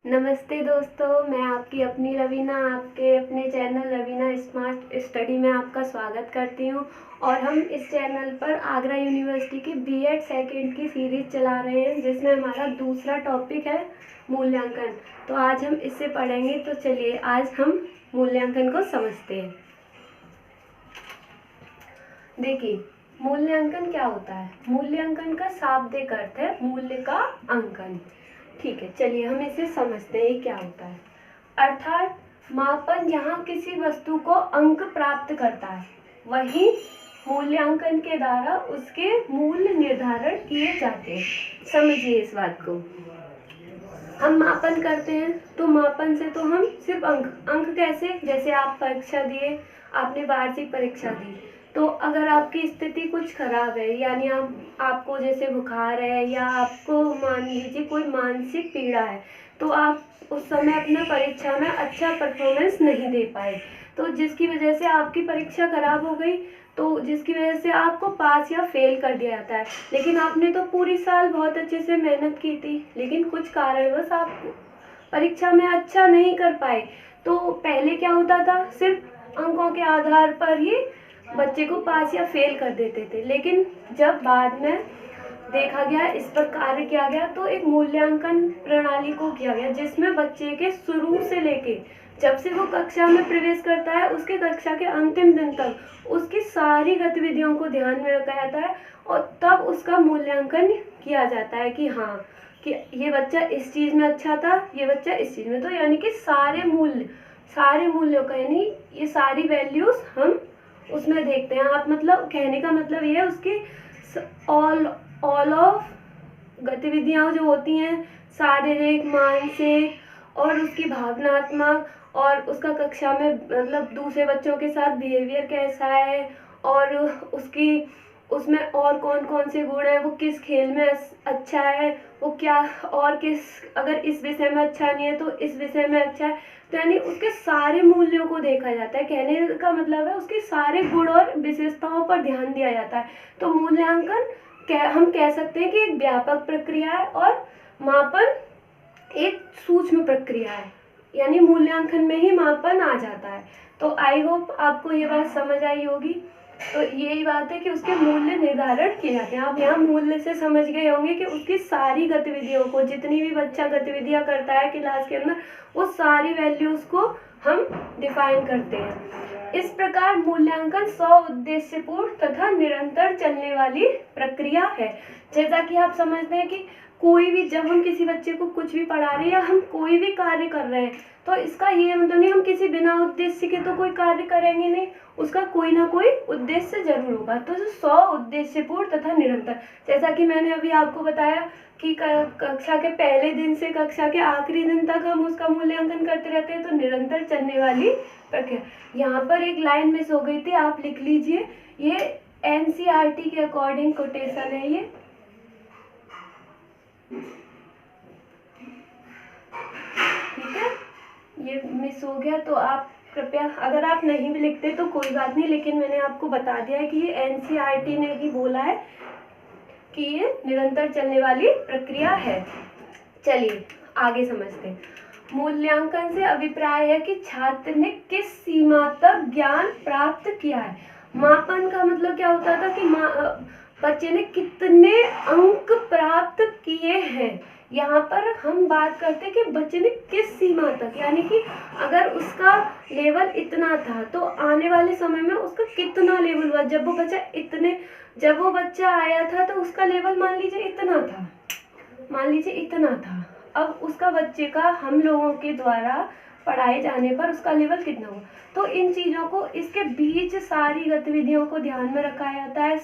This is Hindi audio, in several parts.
नमस्ते दोस्तों, मैं आपकी अपनी रवीना आपके अपने चैनल रवीना स्मार्ट स्टडी में आपका स्वागत करती हूं। और हम इस चैनल पर आगरा यूनिवर्सिटी की बीएड सेकेंड की सीरीज चला रहे हैं, जिसमें हमारा दूसरा टॉपिक है मूल्यांकन। तो आज हम इससे पढ़ेंगे। तो चलिए आज हम मूल्यांकन को समझते हैं। देखिए, मूल्यांकन क्या होता है। मूल्यांकन का शाब्दिक अर्थ है मूल्य का अंकन। ठीक है, चलिए हम इसे समझते हैं ये क्या होता है। अर्थात मापन जहाँ किसी वस्तु को अंक प्राप्त करता है, वहीं मूल्यांकन के द्वारा उसके मूल्य निर्धारण किए जाते हैं। समझिए इस बात को। हम मापन करते हैं तो मापन से तो हम सिर्फ अंक कैसे, जैसे आप परीक्षा दिए, आपने वार्षिक परीक्षा दी, तो अगर आपकी स्थिति कुछ खराब है, यानी आपको जैसे बुखार है या आपको मान लीजिए कोई मानसिक पीड़ा है, तो आप उस समय अपना परीक्षा में अच्छा परफॉर्मेंस नहीं दे पाए, तो जिसकी वजह से आपकी परीक्षा खराब हो गई, तो जिसकी वजह से आपको पास या फेल कर दिया जाता है। लेकिन आपने तो पूरी साल बहुत अच्छे से मेहनत की थी, लेकिन कुछ कारणवश आप परीक्षा में अच्छा नहीं कर पाए। तो पहले क्या होता था, सिर्फ अंकों के आधार पर ही बच्चे को पास या फेल कर देते थे। लेकिन जब बाद में देखा गया, इस पर कार्य किया गया, तो एक मूल्यांकन प्रणाली को किया गया, जिसमें बच्चे के शुरू से लेके जब से वो कक्षा में प्रवेश करता है, उसके कक्षा के अंतिम दिन तक उसकी सारी गतिविधियों को ध्यान में रखा जाता है, और तब उसका मूल्यांकन किया जाता है कि हाँ, कि ये बच्चा इस चीज़ में अच्छा था, ये बच्चा इस चीज़ में। तो यानी कि सारे मूल्यों का, यानी ये सारी वैल्यूज हम उसमें देखते हैं। आप मतलब कहने का मतलब ये है, उसकी ऑल ऑफ गतिविधियाँ जो होती हैं, शारीरिक, मानसिक और उसकी भावनात्मक, और उसका कक्षा में मतलब दूसरे बच्चों के साथ बिहेवियर कैसा है, और उसमें और कौन कौन से गुण हैं, वो किस खेल में अच्छा है, वो क्या, और अगर इस विषय में अच्छा नहीं है तो इस विषय में अच्छा है। तो यानी उसके सारे मूल्यों को देखा जाता है। कहने का मतलब है उसके सारे गुण और विशेषताओं पर ध्यान दिया जाता है। तो मूल्यांकन हम कह सकते हैं कि एक व्यापक प्रक्रिया है, और मापन एक सूक्ष्म प्रक्रिया है, यानी मूल्यांकन में ही मापन आ जाता है। तो आई होप आपको ये बात समझ आई होगी। तो यही बात है कि उसके मूल्य निर्धारण किए जाते हैं। आप यहाँ मूल्य से समझ गए होंगे कि उसकी सारी गतिविधियों को, जितनी भी बच्चा गतिविधियाँ करता है क्लास के अंदर, वो सारी वैल्यूज को हम डिफाइन करते हैं। इस प्रकार मूल्यांकन उद्देश्यपूर्ण तथा निरंतर चलने वाली प्रक्रिया है। जैसा कि आप समझते हैं कि कोई भी, जब हम किसी बच्चे को कुछ भी पढ़ा रहे हैं या हम कोई भी कार्य कर रहे हैं, तो इसका ये मतलब नहीं हम किसी बिना उद्देश्य के तो कोई कार्य करेंगे नहीं, उसका कोई ना कोई उद्देश्य जरूर होगा। तो उद्देश्यपूर्ण तथा निरंतर, जैसा कि मैंने अभी आपको बताया कि कक्षा के पहले दिन से कक्षा के आखिरी दिन तक हम उसका मूल्यांकन करते रहते हैं, तो निरंतर चलने वाली प्रक्रिया। यहाँ पर एक लाइन मिस हो गई थी, आप लिख लीजिए। ये एनसीईआरटी के अकॉर्डिंग कोटेशन है ये। ठीक है, ये मिस हो गया तो आप कृपया, अगर आप नहीं भी लिखते तो कोई बात नहीं, लेकिन मैंने आपको बता दिया है कि ये एनसीईआरटी ने ही बोला है कि ये निरंतर चलने वाली प्रक्रिया है। चलिए आगे समझते हैं। मूल्यांकन से अभिप्राय है कि छात्र ने किस सीमा तक ज्ञान प्राप्त किया है। मापन का मतलब क्या होता था कि बच्चे ने कितने अंक प्राप्त किए हैं। यहाँ पर हम बात करते हैं कि बच्चे ने किस सीमा तक, यानी कि अगर उसका लेवल इतना था तो आने वाले समय में उसका कितना लेवल हुआ। जब वो बच्चा आया था तो उसका लेवल मान लीजिए इतना था। अब उसका बच्चे का हम लोगों के द्वारा पढ़ाए जाने पर उसका लेवल कितना हुआ। तो इन चीज़ों को, इसके बीच सारी गतिविधियों को ध्यान में रखा जाता है।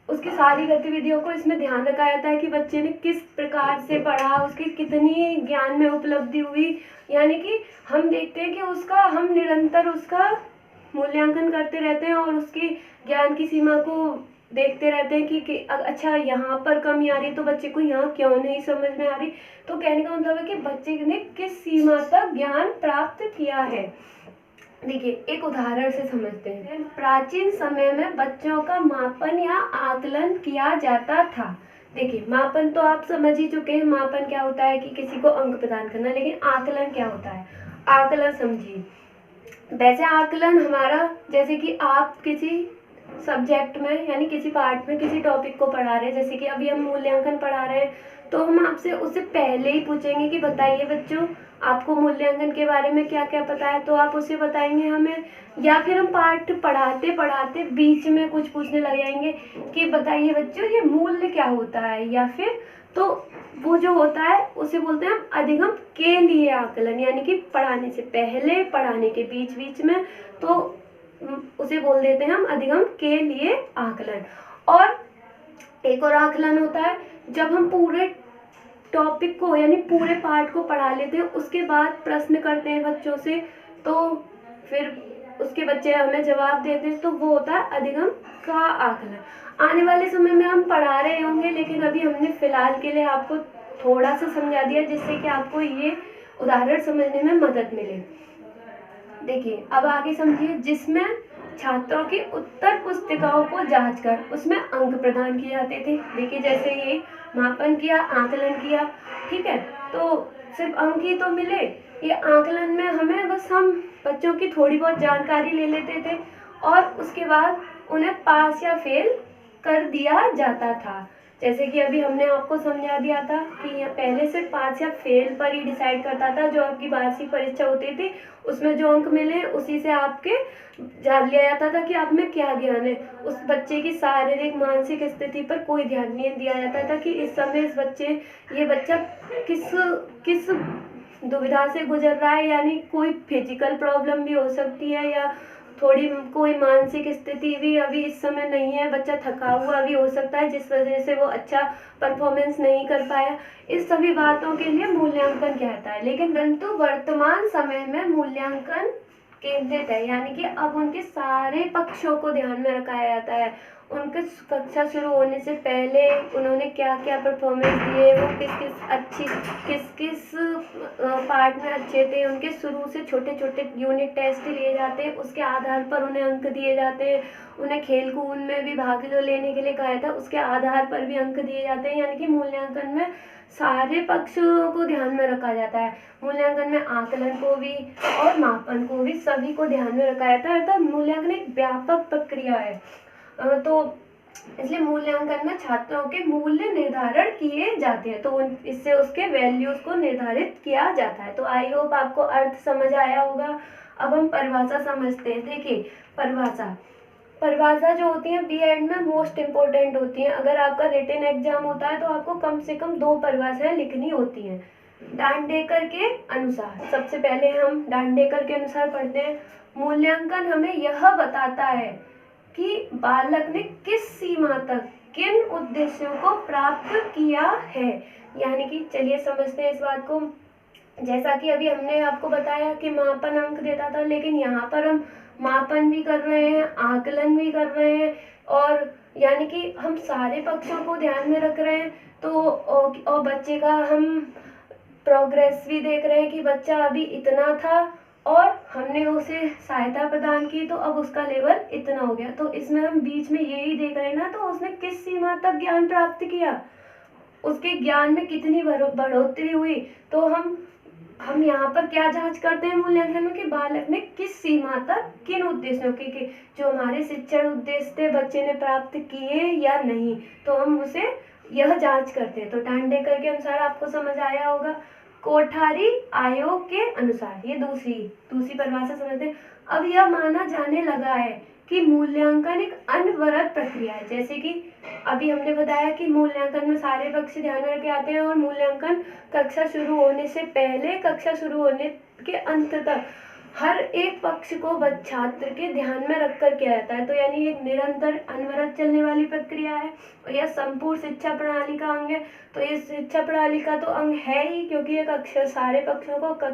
उसकी सारी गतिविधियों को इसमें ध्यान रखा जाता है कि बच्चे ने किस प्रकार से पढ़ा, उसकी कितनी ज्ञान में उपलब्धि हुई। यानी कि हम देखते हैं कि हम निरंतर उसका मूल्यांकन करते रहते हैं, और उसकी ज्ञान की सीमा को देखते रहते हैं कि अच्छा यहाँ पर कमी आ रही है तो बच्चे को यहाँ क्यों नहीं समझ में आ रही। तो कहने का मतलब है कि बच्चे ने किस सीमा तक ज्ञान प्राप्त किया है। देखिए एक उदाहरण से समझते हैं। प्राचीन समय में बच्चों का मापन या आकलन किया जाता था, देखिए मापन तो आप समझ ही चुके हैं, मापन क्या होता है कि किसी को अंक प्रदान करना, लेकिन आकलन क्या होता है? आकलन समझिए। वैसे आकलन हमारा, जैसे कि आप किसी सब्जेक्ट में यानी किसी पार्ट में किसी टॉपिक को पढ़ा रहे हैं, जैसे कि अभी हम मूल्यांकन पढ़ा रहे हैं, तो हम आपसे उससे पहले ही पूछेंगे कि बताइए बच्चों आपको मूल्यांकन के बारे में क्या क्या पता है, तो आप उसे बताएंगे हमें। या फिर हम पाठ पढ़ाते पढ़ाते बीच में कुछ पूछने लग जाएंगे कि बताइए बच्चों ये मूल्य क्या होता है, या फिर तो वो जो होता है उसे बोलते हैं हम अधिगम के लिए आकलन, यानी कि पढ़ाने से पहले पढ़ाने के बीच बीच में, तो उसे बोल देते हैं हम अधिगम के लिए आकलन। और एक और आकलन होता है जब हम पूरे टॉपिक को यानी पूरे पार्ट को पढ़ा लेते हैं, उसके बाद प्रश्न करते हैं बच्चों से, तो फिर उसके बच्चे हमें जवाब देते हैं, तो वो होता है अधिगम का आकलन। आने वाले समय में हम पढ़ा रहे होंगे, लेकिन अभी हमने फिलहाल के लिए आपको थोड़ा सा समझा दिया जिससे कि आपको ये उदाहरण समझने में मदद मिले। देखिए अब आगे समझिए, जिसमें छात्रों की उत्तर पुस्तिकाओं को जांचकर उसमें अंक प्रदान किए जाते थे। देखिए जैसे ये मापन किया, आकलन किया, ठीक है, तो सिर्फ अंक ही तो मिले, ये आकलन में हमें बस हम बच्चों की थोड़ी बहुत जानकारी ले लेते थे और उसके बाद उन्हें पास या फेल कर दिया जाता था। जैसे कि अभी हमने आपको समझा दिया था कि यहाँ पहले सिर्फ पास या फेल पर ही डिसाइड करता था, जो आपकी वार्षिक परीक्षा होती थी उसमें जो अंक मिले उसी से आपके जान लिया जाता था कि आप में क्या ज्ञान है। उस बच्चे की शारीरिक मानसिक स्थिति पर कोई ध्यान नहीं दिया जाता था कि इस समय ये बच्चा किस किस दुविधा से गुजर रहा है, यानी कोई फिजिकल प्रॉब्लम भी हो सकती है या थोड़ी कोई मानसिक स्थिति भी अभी इस समय नहीं है, बच्चा थका हुआ भी हो सकता है जिस वजह से वो अच्छा परफॉर्मेंस नहीं कर पाया। इस सभी बातों के लिए मूल्यांकन कहता है। लेकिन परंतु वर्तमान समय में मूल्यांकन केंद्रित है, यानी कि अब उनके सारे पक्षों को ध्यान में रखा जाता है। उनके कक्षा शुरू होने से पहले उन्होंने क्या क्या परफॉर्मेंस दिए, वो किस किस पार्ट में अच्छे थे, उनके शुरू से छोटे छोटे यूनिट टेस्ट लिए जाते हैं, उसके आधार पर उन्हें अंक दिए जाते हैं। उन्हें खेल कूद में भी भाग लेने के लिए कहा था, उसके आधार पर भी अंक दिए जाते हैं। यानी कि मूल्यांकन में सारे पक्षों को ध्यान में रखा जाता है। मूल्यांकन में आकलन को भी और मापन को भी सभी को ध्यान में रखा जाता है। अर्थात मूल्यांकन एक व्यापक प्रक्रिया है, तो इसलिए मूल्यांकन में छात्रों के मूल्य निर्धारण किए जाते हैं, तो इससे उसके वैल्यूज को निर्धारित किया जाता है। तो आई होप आपको अर्थ समझ आया होगा। अब हम परिभाषा समझते हैं। देखिए परिभाषा जो होती है बीएड में मोस्ट इम्पोर्टेंट होती है। अगर आपका रिटन एग्जाम होता है तो आपको कम से कम 2 परिभाषाएं लिखनी होती हैं डांडेकर के अनुसार। सबसे पहले हम डांडेकर के अनुसार पढ़ते हैं। मूल्यांकन हमें यह बताता है कि बालक ने किस सीमा तक किन उद्देश्यों को प्राप्त किया है। यानी कि चलिए समझते हैं इस बात को। जैसा कि अभी हमने आपको बताया कि मापन अंक देता था, लेकिन यहाँ पर हम मापन भी कर रहे हैं, आकलन भी कर रहे हैं, और यानी कि हम सारे पक्षों को ध्यान में रख रहे हैं। तो और बच्चे का हम प्रोग्रेस भी देख रहे हैं कि बच्चा अभी इतना था और हमने उसे सहायता प्रदान की तो अब उसका लेवल इतना हो गया। तो इसमें हम बीच में यही देख रहे हैं ना, तो उसने किस सीमा तक ज्ञान प्राप्त किया, उसके ज्ञान में कितनी बढ़ोतरी हुई। तो हम यहाँ पर क्या जांच करते हैं मूल्यांकन में कि बालक ने किस सीमा तक किन उद्देश्यों के जो हमारे शिक्षण उद्देश्य थे बच्चे ने प्राप्त किए या नहीं, तो हम उसे यह जांच करते हैं। तो डांडेकर के अनुसार आपको समझ आया होगा। कोठारी आयोग के अनुसार, ये दूसरी परिभाषा समझते हैं। अब यह माना जाने लगा है कि मूल्यांकन एक अनवरत प्रक्रिया है। जैसे कि अभी हमने बताया कि मूल्यांकन में सारे पक्ष ध्यान में रखे आते हैं और मूल्यांकन कक्षा शुरू होने से पहले कक्षा शुरू होने के अंत तक हर एक पक्ष को छात्र के ध्यान में रखकर किया जाता है। तो यानी एक निरंतर अनवरत चलने वाली प्रक्रिया है और यह संपूर्ण शिक्षा प्रणाली का अंग है। तो ये शिक्षा प्रणाली का तो अंग है ही, क्योंकि ये कक्षा सारे पक्षों को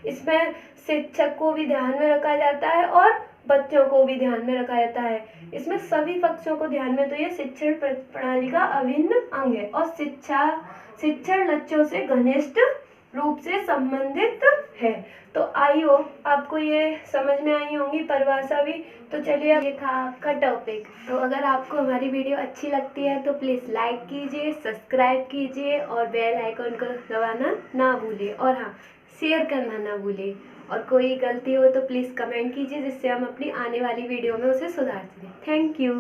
इसमें शिक्षक को भी ध्यान में रखा जाता है और बच्चों को भी ध्यान में रखा जाता है। इसमें सभी पक्षों को ध्यान में, तो ये शिक्षण प्रणाली का अभिन्न अंग है और शिक्षण लक्ष्यों से घनिष्ठ रूप से संबंधित है। तो आई होप आपको ये समझ में आई होंगी परिभाषा भी। तो चलिए, ये था आपका टॉपिक। तो अगर आपको हमारी वीडियो अच्छी लगती है तो प्लीज़ लाइक कीजिए, सब्सक्राइब कीजिए और बेल आइकन को दबाना ना भूलिए, और हाँ, शेयर करना ना भूलिए। और कोई गलती हो तो प्लीज़ कमेंट कीजिए, जिससे हम अपनी आने वाली वीडियो में उसे सुधार सकें। Thank you.